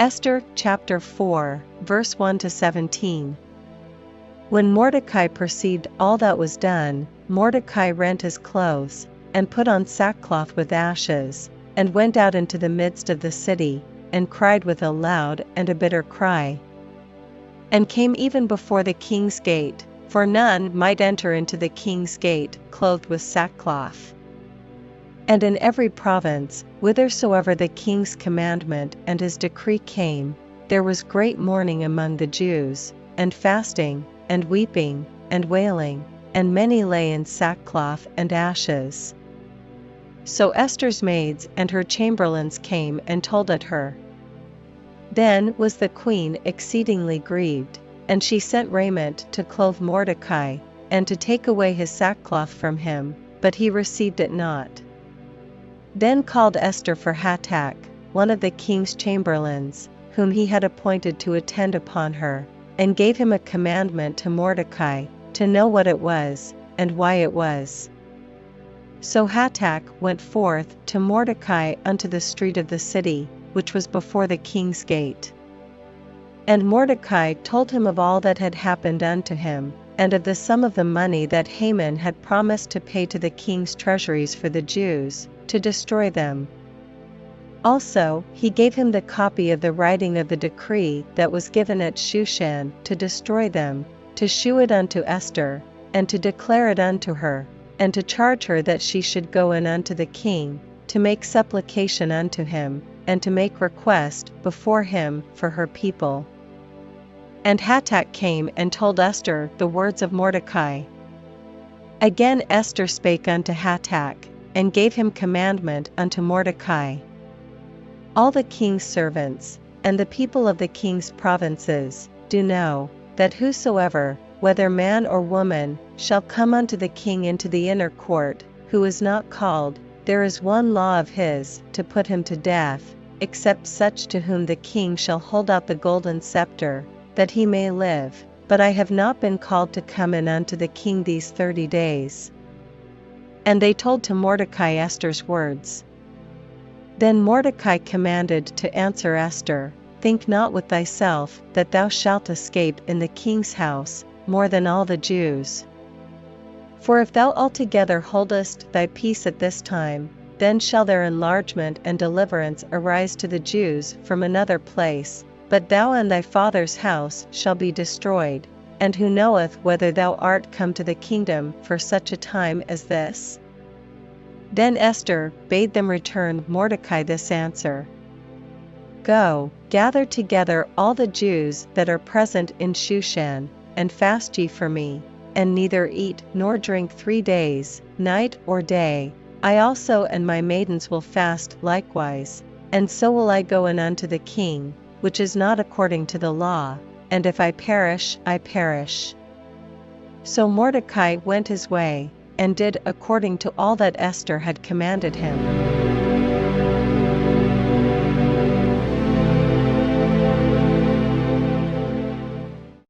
Esther chapter 4, verse 1-17. When Mordecai perceived all that was done, Mordecai rent his clothes, and put on sackcloth with ashes, and went out into the midst of the city, and cried with a loud and a bitter cry, and came even before the king's gate, for none might enter into the king's gate clothed with sackcloth. And in every province, whithersoever the king's commandment and his decree came, there was great mourning among the Jews, and fasting, and weeping, and wailing, and many lay in sackcloth and ashes. So Esther's maids and her chamberlains came and told it her. Then was the queen exceedingly grieved, and she sent raiment to clothe Mordecai, and to take away his sackcloth from him, but he received it not. Then called Esther for Hatach, one of the king's chamberlains, whom he had appointed to attend upon her, and gave him a commandment to Mordecai, to know what it was, and why it was. So Hatach went forth to Mordecai unto the street of the city, which was before the king's gate. And Mordecai told him of all that had happened unto him, and of the sum of the money that Haman had promised to pay to the king's treasuries for the Jews, to destroy them. Also, he gave him the copy of the writing of the decree that was given at Shushan to destroy them, to shew it unto Esther, and to declare it unto her, and to charge her that she should go in unto the king, to make supplication unto him, and to make request before him for her people. And Hatach came and told Esther the words of Mordecai. Again Esther spake unto Hatach, and gave him commandment unto Mordecai. All the king's servants, and the people of the king's provinces, do know, that whosoever, whether man or woman, shall come unto the king into the inner court, who is not called, there is one law of his, to put him to death, except such to whom the king shall hold out the golden scepter, that he may live. But I have not been called to come in unto the king these 30 days. And they told to Mordecai Esther's words. Then Mordecai commanded to answer Esther, Think not with thyself that thou shalt escape in the king's house, more than all the Jews. For if thou altogether holdest thy peace at this time, then shall their enlargement and deliverance arise to the Jews from another place, but thou and thy father's house shall be destroyed, and who knoweth whether thou art come to the kingdom for such a time as this? Then Esther bade them return Mordecai this answer. Go, gather together all the Jews that are present in Shushan, and fast ye for me, and neither eat nor drink 3 days, night or day. I also and my maidens will fast likewise, and so will I go in unto the king, which is not according to the law, and if I perish, I perish. So Mordecai went his way, and did according to all that Esther had commanded him.